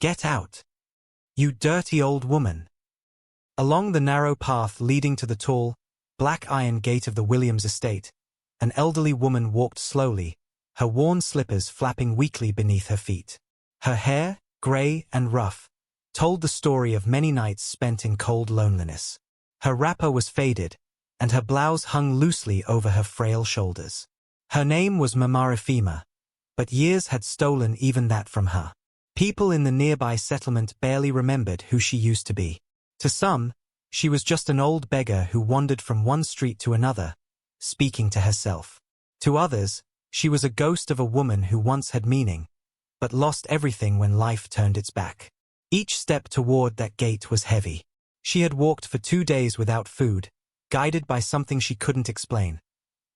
"Get out! You dirty old woman!" Along the narrow path leading to the tall, black iron gate of the Williams estate, an elderly woman walked slowly, her worn slippers flapping weakly beneath her feet. Her hair, grey and rough, told the story of many nights spent in cold loneliness. Her wrapper was faded, and her blouse hung loosely over her frail shoulders. Her name was Mamarifima, but years had stolen even that from her. People in the nearby settlement barely remembered who she used to be. To some, she was just an old beggar who wandered from one street to another, speaking to herself. To others, she was a ghost of a woman who once had meaning, but lost everything when life turned its back. Each step toward that gate was heavy. She had walked for 2 days without food, guided by something she couldn't explain.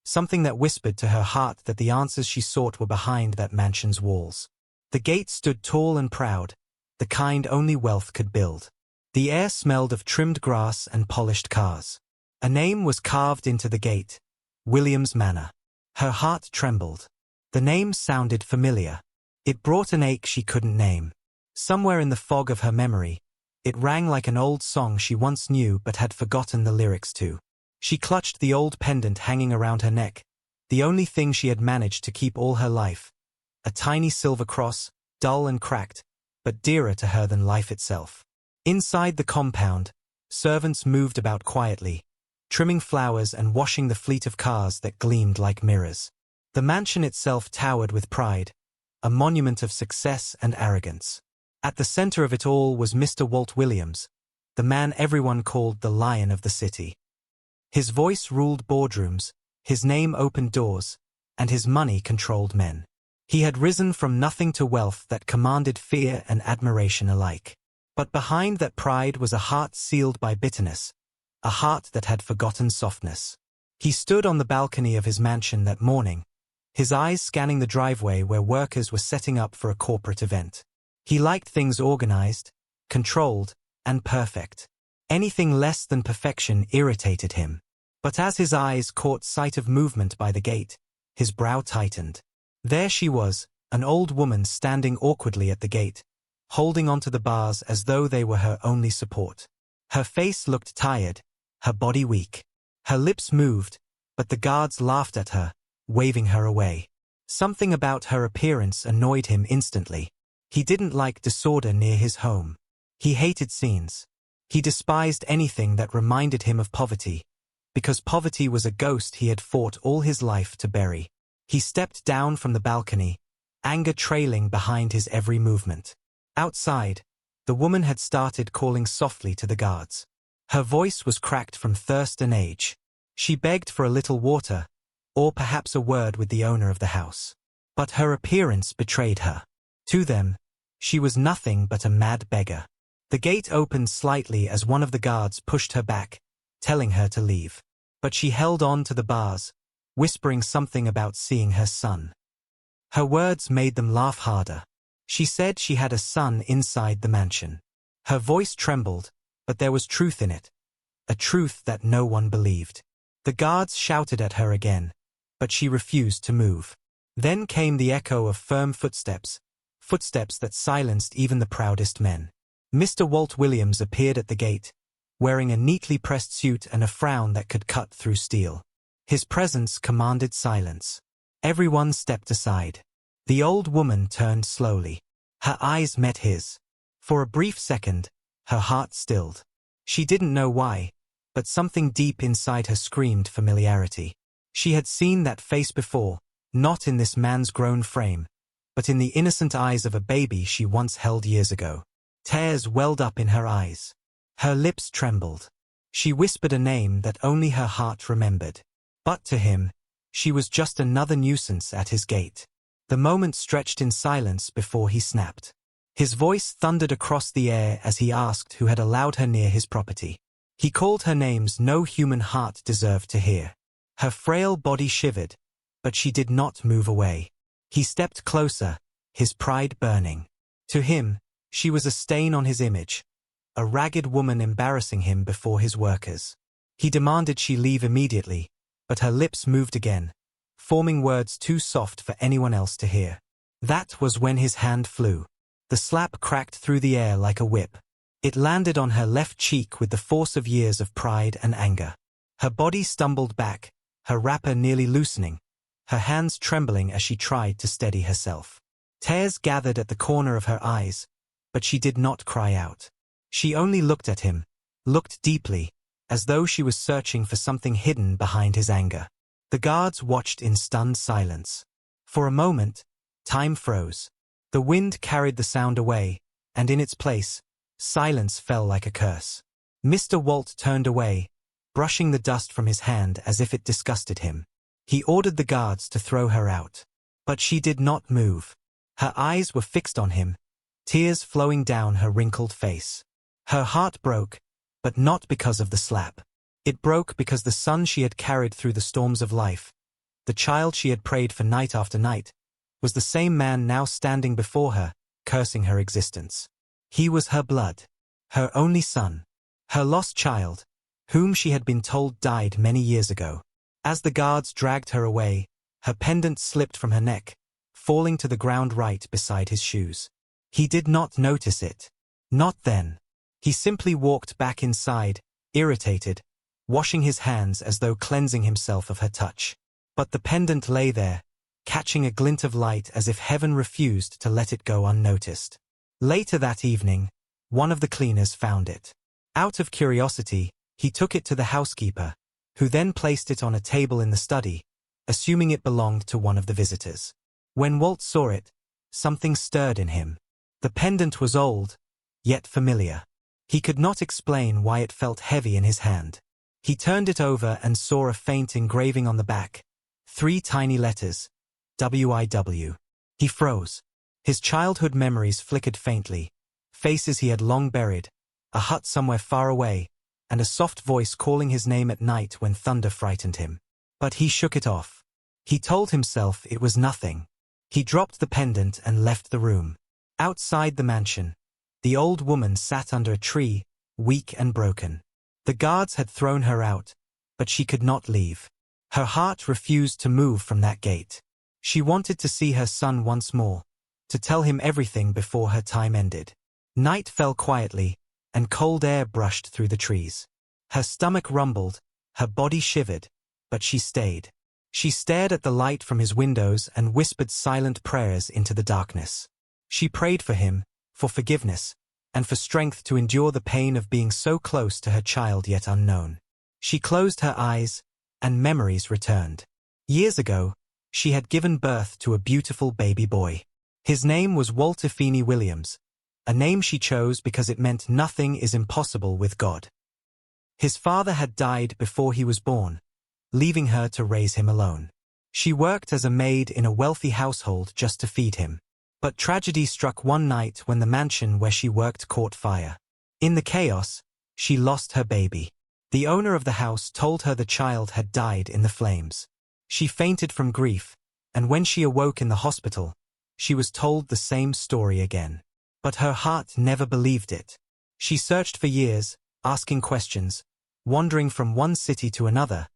Something that whispered to her heart that the answers she sought were behind that mansion's walls. The gate stood tall and proud, the kind only wealth could build. The air smelled of trimmed grass and polished cars. A name was carved into the gate, Williams Manor. Her heart trembled. The name sounded familiar. It brought an ache she couldn't name. Somewhere in the fog of her memory, it rang like an old song she once knew but had forgotten the lyrics to. She clutched the old pendant hanging around her neck, the only thing she had managed to keep all her life. A tiny silver cross, dull and cracked, but dearer to her than life itself. Inside the compound, servants moved about quietly, trimming flowers and washing the fleet of cars that gleamed like mirrors. The mansion itself towered with pride, a monument of success and arrogance. At the center of it all was Mr. Walt Williams, the man everyone called the Lion of the City. His voice ruled boardrooms, his name opened doors, and his money controlled men. He had risen from nothing to wealth that commanded fear and admiration alike. But behind that pride was a heart sealed by bitterness, a heart that had forgotten softness. He stood on the balcony of his mansion that morning, his eyes scanning the driveway where workers were setting up for a corporate event. He liked things organized, controlled, and perfect. Anything less than perfection irritated him. But as his eyes caught sight of movement by the gate, his brow tightened. There she was, an old woman standing awkwardly at the gate, holding onto the bars as though they were her only support. Her face looked tired, her body weak. Her lips moved, but the guards laughed at her, waving her away. Something about her appearance annoyed him instantly. He didn't like disorder near his home. He hated scenes. He despised anything that reminded him of poverty, because poverty was a ghost he had fought all his life to bury. He stepped down from the balcony, anger trailing behind his every movement. Outside, the woman had started calling softly to the guards. Her voice was cracked from thirst and age. She begged for a little water, or perhaps a word with the owner of the house. But her appearance betrayed her. To them, she was nothing but a mad beggar. The gate opened slightly as one of the guards pushed her back, telling her to leave. But she held on to the bars, whispering something about seeing her son. Her words made them laugh harder. She said she had a son inside the mansion. Her voice trembled, but there was truth in it, a truth that no one believed. The guards shouted at her again, but she refused to move. Then came the echo of firm footsteps, footsteps that silenced even the proudest men. Mr. Walt Williams appeared at the gate, wearing a neatly pressed suit and a frown that could cut through steel. His presence commanded silence. Everyone stepped aside. The old woman turned slowly. Her eyes met his. For a brief second, her heart stilled. She didn't know why, but something deep inside her screamed familiarity. She had seen that face before, not in this man's grown frame, but in the innocent eyes of a baby she once held years ago. Tears welled up in her eyes. Her lips trembled. She whispered a name that only her heart remembered. But to him, she was just another nuisance at his gate. The moment stretched in silence before he snapped. His voice thundered across the air as he asked who had allowed her near his property. He called her names no human heart deserved to hear. Her frail body shivered, but she did not move away. He stepped closer, his pride burning. To him, she was a stain on his image, a ragged woman embarrassing him before his workers. He demanded she leave immediately, but her lips moved again, forming words too soft for anyone else to hear. That was when his hand flew. The slap cracked through the air like a whip. It landed on her left cheek with the force of years of pride and anger. Her body stumbled back, her wrapper nearly loosening, her hands trembling as she tried to steady herself. Tears gathered at the corner of her eyes, but she did not cry out. She only looked at him, looked deeply, as though she was searching for something hidden behind his anger. The guards watched in stunned silence. For a moment, time froze. The wind carried the sound away, and in its place, silence fell like a curse. Mr. Walt turned away, brushing the dust from his hand as if it disgusted him. He ordered the guards to throw her out. But she did not move. Her eyes were fixed on him, tears flowing down her wrinkled face. Her heart broke, but not because of the slap. It broke because the son she had carried through the storms of life, the child she had prayed for night after night, was the same man now standing before her, cursing her existence. He was her blood, her only son, her lost child, whom she had been told died many years ago. As the guards dragged her away, her pendant slipped from her neck, falling to the ground right beside his shoes. He did not notice it. Not then. He simply walked back inside, irritated, washing his hands as though cleansing himself of her touch. But the pendant lay there, catching a glint of light as if heaven refused to let it go unnoticed. Later that evening, one of the cleaners found it. Out of curiosity, he took it to the housekeeper, who then placed it on a table in the study, assuming it belonged to one of the visitors. When Walt saw it, something stirred in him. The pendant was old, yet familiar. He could not explain why it felt heavy in his hand. He turned it over and saw a faint engraving on the back, 3 tiny letters, W-I-W. He froze. His childhood memories flickered faintly, faces he had long buried, a hut somewhere far away, and a soft voice calling his name at night when thunder frightened him. But he shook it off. He told himself it was nothing. He dropped the pendant and left the room. Outside the mansion, the old woman sat under a tree, weak and broken. The guards had thrown her out, but she could not leave. Her heart refused to move from that gate. She wanted to see her son once more, to tell him everything before her time ended. Night fell quietly, and cold air brushed through the trees. Her stomach rumbled, her body shivered, but she stayed. She stared at the light from his windows and whispered silent prayers into the darkness. She prayed for him, for forgiveness, and for strength to endure the pain of being so close to her child yet unknown. She closed her eyes, and memories returned. Years ago, she had given birth to a beautiful baby boy. His name was Walter Feeney Williams, a name she chose because it meant nothing is impossible with God. His father had died before he was born, leaving her to raise him alone. She worked as a maid in a wealthy household just to feed him. But tragedy struck one night when the mansion where she worked caught fire. In the chaos, she lost her baby. The owner of the house told her the child had died in the flames. She fainted from grief, and when she awoke in the hospital, she was told the same story again. But her heart never believed it. She searched for years, asking questions, wandering from one city to another,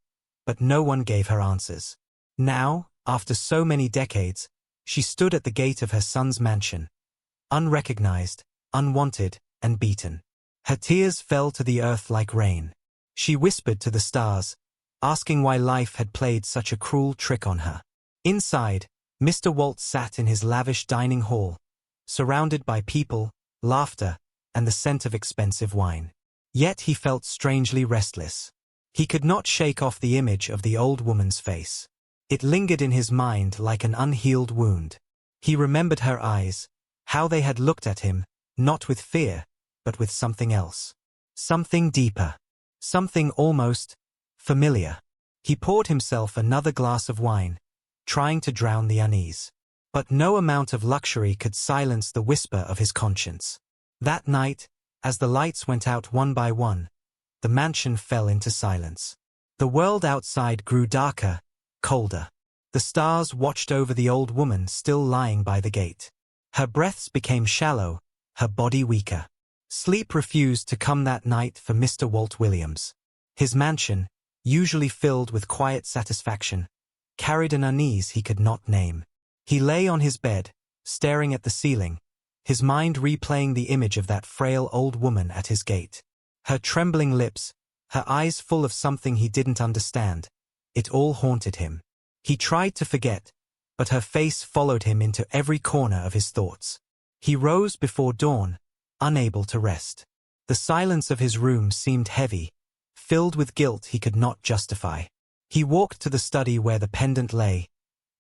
but no one gave her answers. Now, after so many decades, she stood at the gate of her son's mansion, unrecognized, unwanted, and beaten. Her tears fell to the earth like rain. She whispered to the stars, asking why life had played such a cruel trick on her. Inside, Mr. Walt sat in his lavish dining hall, surrounded by people, laughter, and the scent of expensive wine. Yet he felt strangely restless. He could not shake off the image of the old woman's face. It lingered in his mind like an unhealed wound. He remembered her eyes, how they had looked at him, not with fear, but with something else. Something deeper. Something almost familiar. He poured himself another glass of wine, trying to drown the unease. But no amount of luxury could silence the whisper of his conscience. That night, as the lights went out one by one, the mansion fell into silence. The world outside grew darker, colder. The stars watched over the old woman still lying by the gate. Her breaths became shallow, her body weaker. Sleep refused to come that night for Mr. Walt Williams. His mansion, usually filled with quiet satisfaction, carried an unease he could not name. He lay on his bed, staring at the ceiling, his mind replaying the image of that frail old woman at his gate. Her trembling lips, her eyes full of something he didn't understand. It all haunted him. He tried to forget, but her face followed him into every corner of his thoughts. He rose before dawn, unable to rest. The silence of his room seemed heavy, filled with guilt he could not justify. He walked to the study where the pendant lay,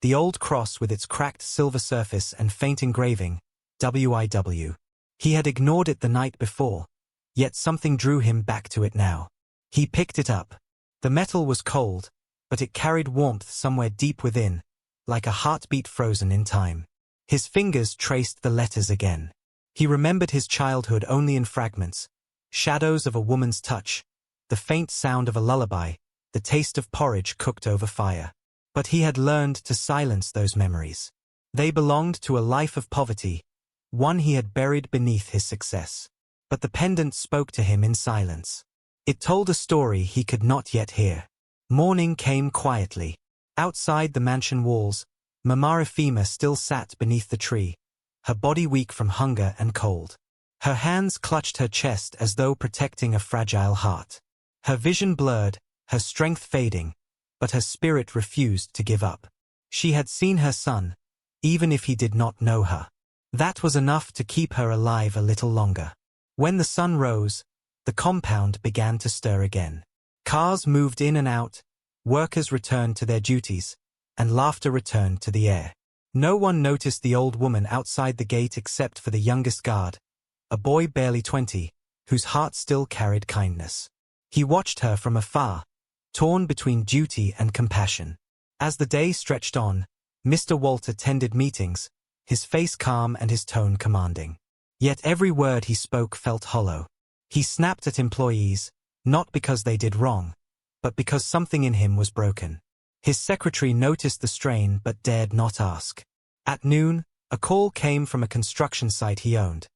the old cross with its cracked silver surface and faint engraving, WIW. He had ignored it the night before, yet something drew him back to it now. He picked it up. The metal was cold, but it carried warmth somewhere deep within, like a heartbeat frozen in time. His fingers traced the letters again. He remembered his childhood only in fragments, shadows of a woman's touch, the faint sound of a lullaby, the taste of porridge cooked over fire. But he had learned to silence those memories. They belonged to a life of poverty, one he had buried beneath his success. But the pendant spoke to him in silence. It told a story he could not yet hear. Morning came quietly. Outside the mansion walls, Mamarifima still sat beneath the tree, her body weak from hunger and cold. Her hands clutched her chest as though protecting a fragile heart. Her vision blurred, her strength fading, but her spirit refused to give up. She had seen her son, even if he did not know her. That was enough to keep her alive a little longer. When the sun rose, the compound began to stir again. Cars moved in and out, workers returned to their duties, and laughter returned to the air. No one noticed the old woman outside the gate except for the youngest guard, a boy barely 20, whose heart still carried kindness. He watched her from afar, torn between duty and compassion. As the day stretched on, Mr. Walt attended meetings, his face calm and his tone commanding. Yet every word he spoke felt hollow. He snapped at employees, not because they did wrong, but because something in him was broken. His secretary noticed the strain but dared not ask. At noon, a call came from a construction site he owned,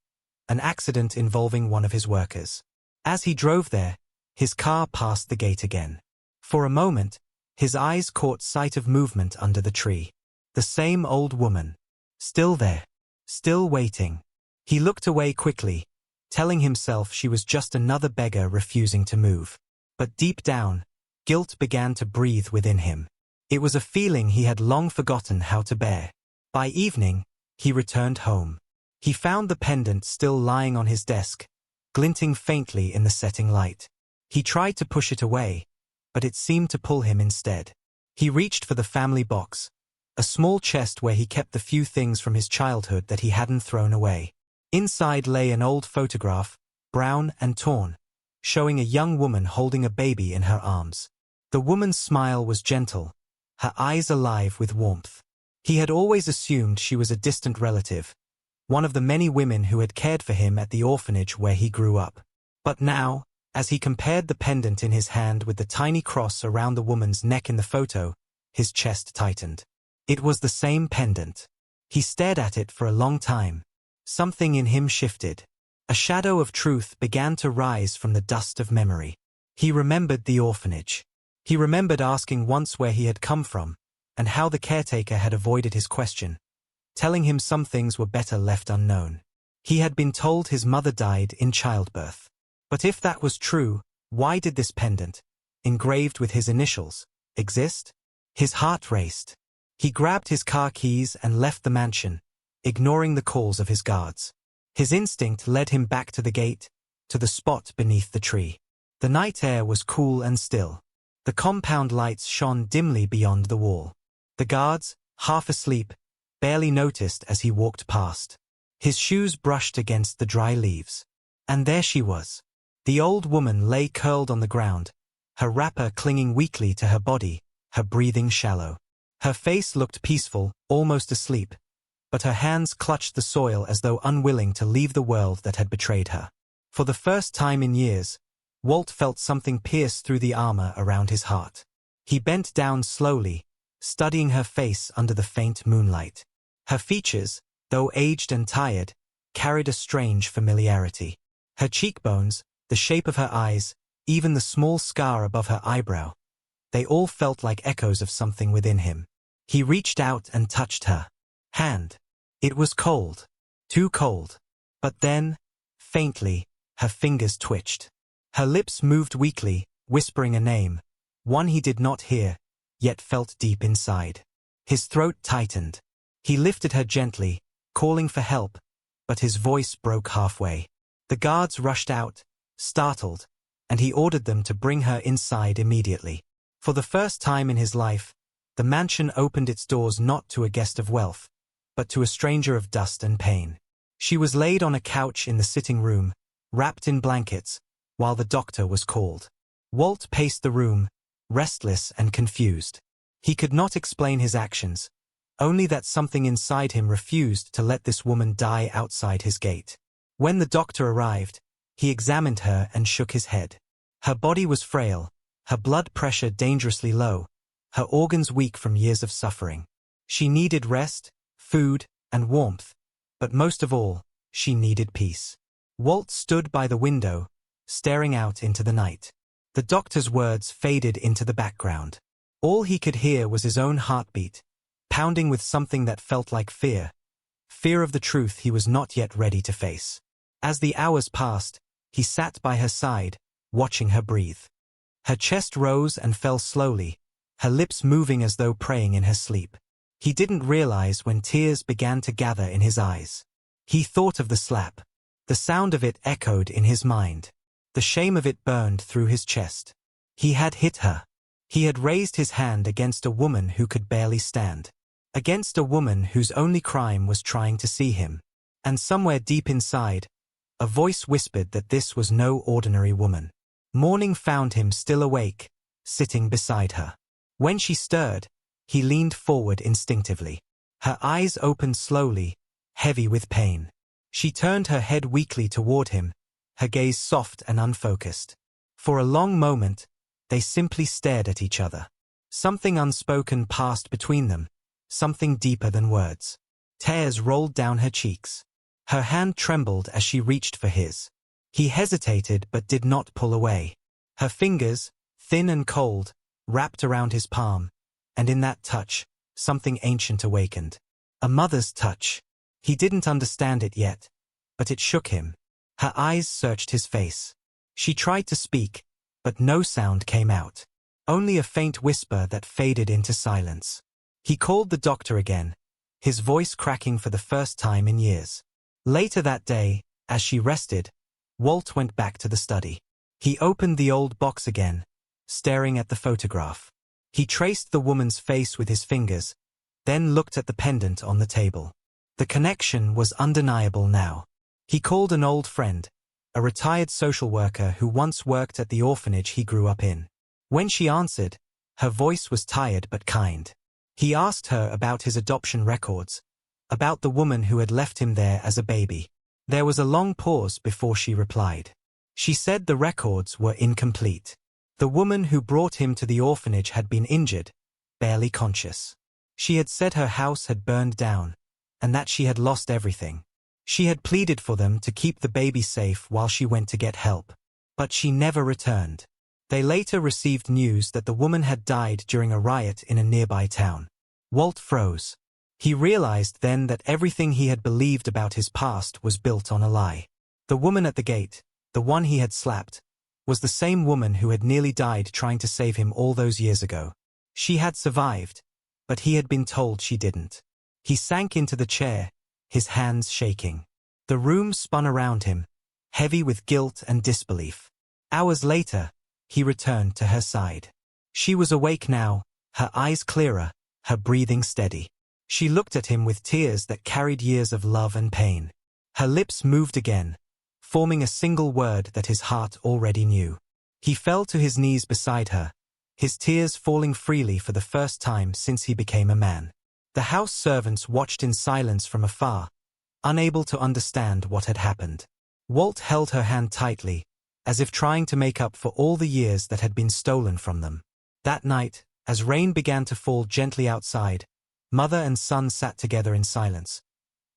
an accident involving one of his workers. As he drove there, his car passed the gate again. For a moment, his eyes caught sight of movement under the tree. The same old woman. Still there. Still waiting. He looked away quickly, telling himself she was just another beggar refusing to move. But deep down, guilt began to breathe within him. It was a feeling he had long forgotten how to bear. By evening, he returned home. He found the pendant still lying on his desk, glinting faintly in the setting light. He tried to push it away, but it seemed to pull him instead. He reached for the family box, a small chest where he kept the few things from his childhood that he hadn't thrown away. Inside lay an old photograph, brown and torn, showing a young woman holding a baby in her arms. The woman's smile was gentle, her eyes alive with warmth. He had always assumed she was a distant relative, one of the many women who had cared for him at the orphanage where he grew up. But now, as he compared the pendant in his hand with the tiny cross around the woman's neck in the photo, his chest tightened. It was the same pendant. He stared at it for a long time. Something in him shifted. A shadow of truth began to rise from the dust of memory. He remembered the orphanage. He remembered asking once where he had come from, and how the caretaker had avoided his question, telling him some things were better left unknown. He had been told his mother died in childbirth. But if that was true, why did this pendant, engraved with his initials, exist? His heart raced. He grabbed his car keys and left the mansion, ignoring the calls of his guards. His instinct led him back to the gate, to the spot beneath the tree. The night air was cool and still. The compound lights shone dimly beyond the wall. The guards, half asleep, barely noticed as he walked past. His shoes brushed against the dry leaves. And there she was. The old woman lay curled on the ground, her wrapper clinging weakly to her body, her breathing shallow. Her face looked peaceful, almost asleep, but her hands clutched the soil as though unwilling to leave the world that had betrayed her. For the first time in years, Walt felt something pierce through the armor around his heart. He bent down slowly, studying her face under the faint moonlight. Her features, though aged and tired, carried a strange familiarity. Her cheekbones, the shape of her eyes, even the small scar above her eyebrow, they all felt like echoes of something within him. He reached out and touched her hand. It was cold. Too cold. But then, faintly, her fingers twitched. Her lips moved weakly, whispering a name, one he did not hear, yet felt deep inside. His throat tightened. He lifted her gently, calling for help, but his voice broke halfway. The guards rushed out, startled, and he ordered them to bring her inside immediately. For the first time in his life, the mansion opened its doors not to a guest of wealth, but to a stranger of dust and pain. She was laid on a couch in the sitting room, wrapped in blankets, while the doctor was called. Walt paced the room, restless and confused. He could not explain his actions, only that something inside him refused to let this woman die outside his gate. When the doctor arrived, he examined her and shook his head. Her body was frail, her blood pressure dangerously low, her organs weak from years of suffering. She needed rest, food, and warmth, but most of all, she needed peace. Walt stood by the window, staring out into the night. The doctor's words faded into the background. All he could hear was his own heartbeat, pounding with something that felt like fear. Fear of the truth he was not yet ready to face. As the hours passed, he sat by her side, watching her breathe. Her chest rose and fell slowly, her lips moving as though praying in her sleep. He didn't realize when tears began to gather in his eyes. He thought of the slap. The sound of it echoed in his mind. The shame of it burned through his chest. He had hit her. He had raised his hand against a woman who could barely stand. Against a woman whose only crime was trying to see him. And somewhere deep inside, a voice whispered that this was no ordinary woman. Morning found him still awake, sitting beside her. When she stirred, he leaned forward instinctively. Her eyes opened slowly, heavy with pain. She turned her head weakly toward him, her gaze soft and unfocused. For a long moment, they simply stared at each other. Something unspoken passed between them, something deeper than words. Tears rolled down her cheeks. Her hand trembled as she reached for his. He hesitated but did not pull away. Her fingers, thin and cold, wrapped around his palm, and in that touch, something ancient awakened. A mother's touch. He didn't understand it yet, but it shook him. Her eyes searched his face. She tried to speak, but no sound came out. Only a faint whisper that faded into silence. He called the doctor again, his voice cracking for the first time in years. Later that day, as she rested, Walt went back to the study. He opened the old box again, staring at the photograph. He traced the woman's face with his fingers, then looked at the pendant on the table. The connection was undeniable now. He called an old friend, a retired social worker who once worked at the orphanage he grew up in. When she answered, her voice was tired but kind. He asked her about his adoption records, about the woman who had left him there as a baby. There was a long pause before she replied. She said the records were incomplete. The woman who brought him to the orphanage had been injured, barely conscious. She had said her house had burned down, and that she had lost everything. She had pleaded for them to keep the baby safe while she went to get help. But she never returned. They later received news that the woman had died during a riot in a nearby town. Walt froze. He realized then that everything he had believed about his past was built on a lie. The woman at the gate, the one he had slapped, was the same woman who had nearly died trying to save him all those years ago. She had survived, but he had been told she didn't. He sank into the chair, his hands shaking. The room spun around him, heavy with guilt and disbelief. Hours later, he returned to her side. She was awake now, her eyes clearer, her breathing steady. She looked at him with tears that carried years of love and pain. Her lips moved again, forming a single word that his heart already knew. He fell to his knees beside her, his tears falling freely for the first time since he became a man. The house servants watched in silence from afar, unable to understand what had happened. Walt held her hand tightly, as if trying to make up for all the years that had been stolen from them. That night, as rain began to fall gently outside, mother and son sat together in silence.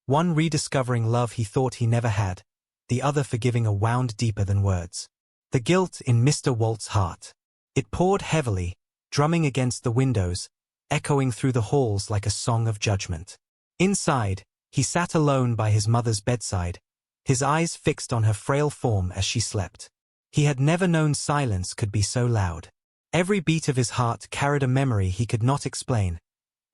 One rediscovering love he thought he never had, the other forgiving a wound deeper than words. The guilt in Mr. Walt's heart. It poured heavily, drumming against the windows, echoing through the halls like a song of judgment. Inside, He sat alone by his mother's bedside, his eyes fixed on her frail form as she slept. He had never known silence could be so loud. Every beat of his heart carried a memory he could not explain,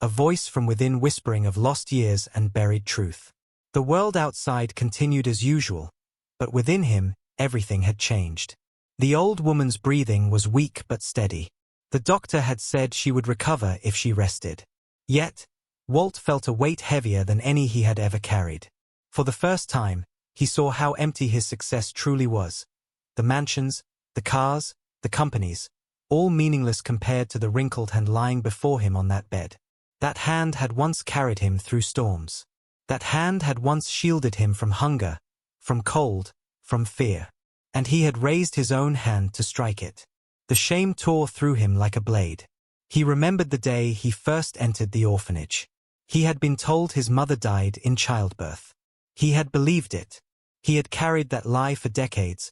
a voice from within whispering of lost years and buried truth. The world outside continued as usual, but within him, everything had changed. The old woman's breathing was weak but steady. The doctor had said she would recover if she rested. Yet, Walt felt a weight heavier than any he had ever carried. For the first time, he saw how empty his success truly was. The mansions, the cars, the companies, all meaningless compared to the wrinkled hand lying before him on that bed. That hand had once carried him through storms. That hand had once shielded him from hunger, from cold, from fear. And he had raised his own hand to strike it. The shame tore through him like a blade. He remembered the day he first entered the orphanage. He had been told his mother died in childbirth. He had believed it. He had carried that lie for decades,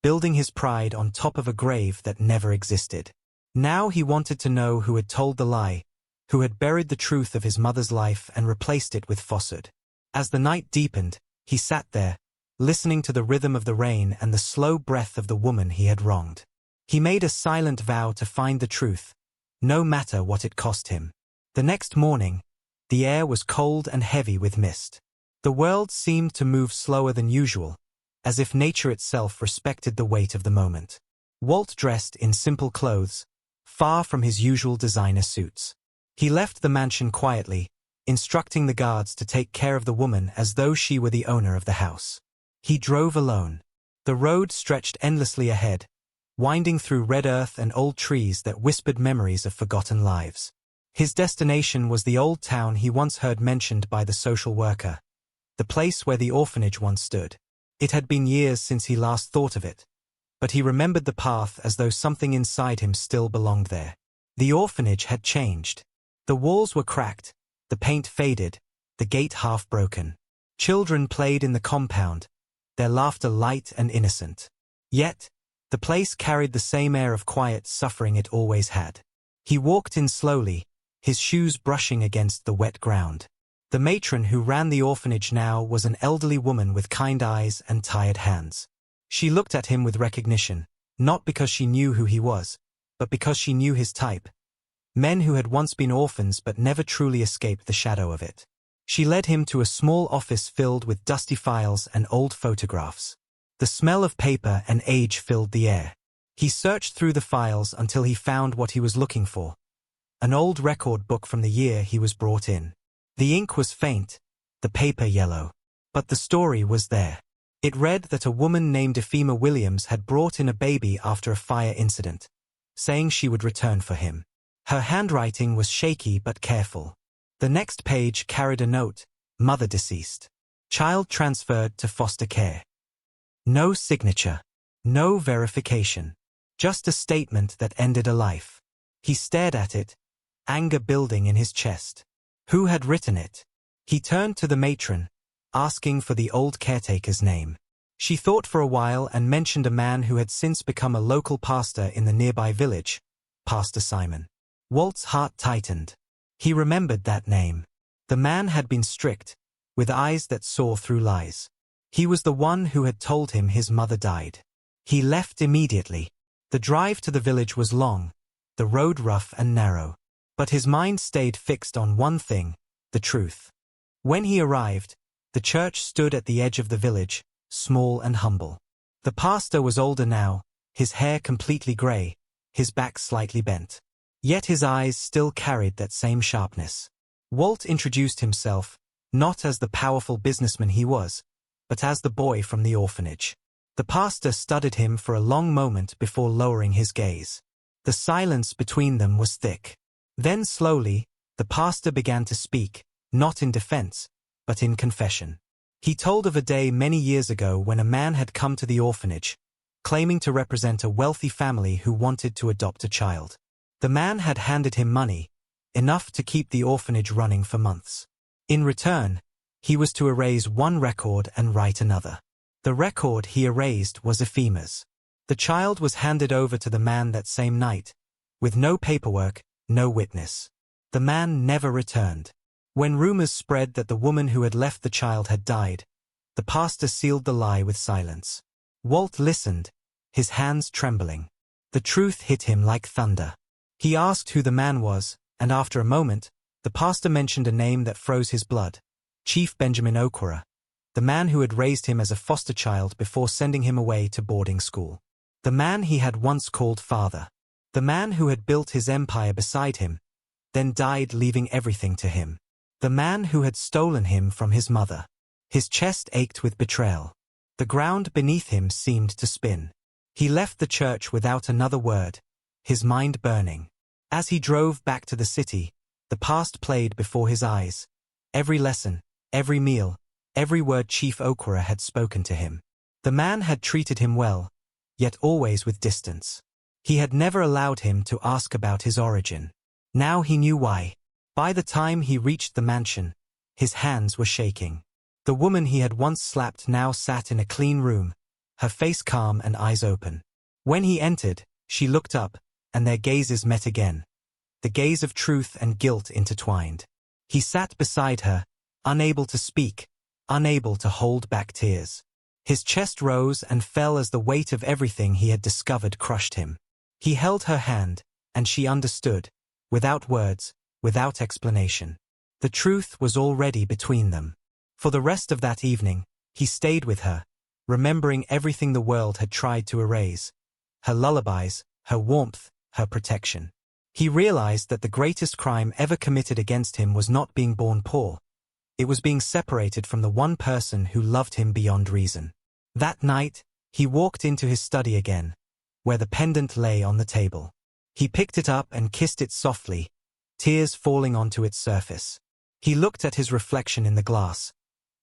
building his pride on top of a grave that never existed. Now he wanted to know who had told the lie, who had buried the truth of his mother's life and replaced it with falsehood. As the night deepened, he sat there, listening to the rhythm of the rain and the slow breath of the woman he had wronged. He made a silent vow to find the truth, no matter what it cost him. The next morning, the air was cold and heavy with mist. The world seemed to move slower than usual, as if nature itself respected the weight of the moment. Walt dressed in simple clothes, far from his usual designer suits. He left the mansion quietly, instructing the guards to take care of the woman as though she were the owner of the house. He drove alone. The road stretched endlessly ahead, winding through red earth and old trees that whispered memories of forgotten lives. His destination was the old town he once heard mentioned by the social worker, the place where the orphanage once stood. It had been years since he last thought of it, but he remembered the path as though something inside him still belonged there. The orphanage had changed. The walls were cracked, the paint faded, the gate half broken. Children played in the compound, their laughter light and innocent. Yet, the place carried the same air of quiet suffering it always had. He walked in slowly, his shoes brushing against the wet ground. The matron who ran the orphanage now was an elderly woman with kind eyes and tired hands. She looked at him with recognition, not because she knew who he was, but because she knew his type. Men who had once been orphans but never truly escaped the shadow of it. She led him to a small office filled with dusty files and old photographs. The smell of paper and age filled the air. He searched through the files until he found what he was looking for. An old record book from the year he was brought in. The ink was faint, the paper yellow. But the story was there. It read that a woman named Ephema Williams had brought in a baby after a fire incident, saying she would return for him. Her handwriting was shaky but careful. The next page carried a note, mother deceased. Child transferred to foster care. No signature. No verification. Just a statement that ended a life. He stared at it, anger building in his chest. Who had written it? He turned to the matron, asking for the old caretaker's name. She thought for a while and mentioned a man who had since become a local pastor in the nearby village, Pastor Simon. Walt's heart tightened. He remembered that name. The man had been strict, with eyes that saw through lies. He was the one who had told him his mother died. He left immediately. The drive to the village was long, the road rough and narrow. But his mind stayed fixed on one thing, the truth. When he arrived, the church stood at the edge of the village, small and humble. The pastor was older now, his hair completely gray, his back slightly bent. Yet his eyes still carried that same sharpness. Walt introduced himself, not as the powerful businessman he was, but as the boy from the orphanage. The pastor studied him for a long moment before lowering his gaze. The silence between them was thick. Then slowly, the pastor began to speak, not in defense, but in confession. He told of a day many years ago when a man had come to the orphanage, claiming to represent a wealthy family who wanted to adopt a child. The man had handed him money, enough to keep the orphanage running for months. In return, he was to erase one record and write another. The record he erased was Ephema's. The child was handed over to the man that same night, with no paperwork, no witness. The man never returned. When rumors spread that the woman who had left the child had died, the pastor sealed the lie with silence. Walt listened, his hands trembling. The truth hit him like thunder. He asked who the man was, and after a moment, the pastor mentioned a name that froze his blood: Chief Benjamin Okora, the man who had raised him as a foster child before sending him away to boarding school. The man he had once called father. The man who had built his empire beside him, then died leaving everything to him. The man who had stolen him from his mother. His chest ached with betrayal. The ground beneath him seemed to spin. He left the church without another word, his mind burning. As he drove back to the city, the past played before his eyes. Every lesson, every meal, every word Chief Okora had spoken to him. The man had treated him well, yet always with distance. He had never allowed him to ask about his origin. Now he knew why. By the time he reached the mansion, his hands were shaking. The woman he had once slapped now sat in a clean room, her face calm and eyes open. When he entered, she looked up, and their gazes met again. The gaze of truth and guilt intertwined. He sat beside her, unable to speak, unable to hold back tears. His chest rose and fell as the weight of everything he had discovered crushed him. He held her hand, and she understood, without words, without explanation. The truth was already between them. For the rest of that evening, he stayed with her, remembering everything the world had tried to erase. Her lullabies, her warmth, her protection. He realized that the greatest crime ever committed against him was not being born poor. It was being separated from the one person who loved him beyond reason. That night, he walked into his study again, where the pendant lay on the table. He picked it up and kissed it softly, tears falling onto its surface. He looked at his reflection in the glass.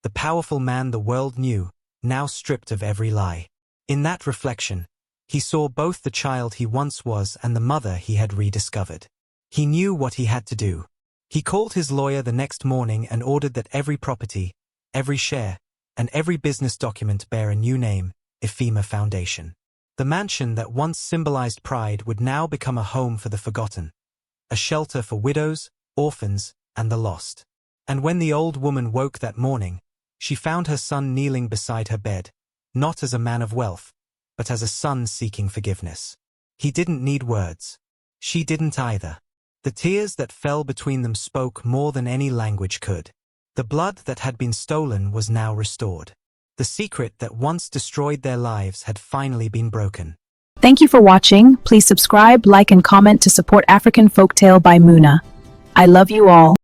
The powerful man the world knew, now stripped of every lie. In that reflection, he saw both the child he once was and the mother he had rediscovered. He knew what he had to do. He called his lawyer the next morning and ordered that every property, every share, and every business document bear a new name, Ephema Foundation. The mansion that once symbolized pride would now become a home for the forgotten, a shelter for widows, orphans, and the lost. And when the old woman woke that morning, she found her son kneeling beside her bed, not as a man of wealth, but as a son seeking forgiveness. He didn't need words. She didn't either. The tears that fell between them spoke more than any language could. The blood that had been stolen was now restored. The secret that once destroyed their lives had finally been broken. Thank you for watching. Please subscribe, like, and comment to support African Folktale by Muna. I love you all.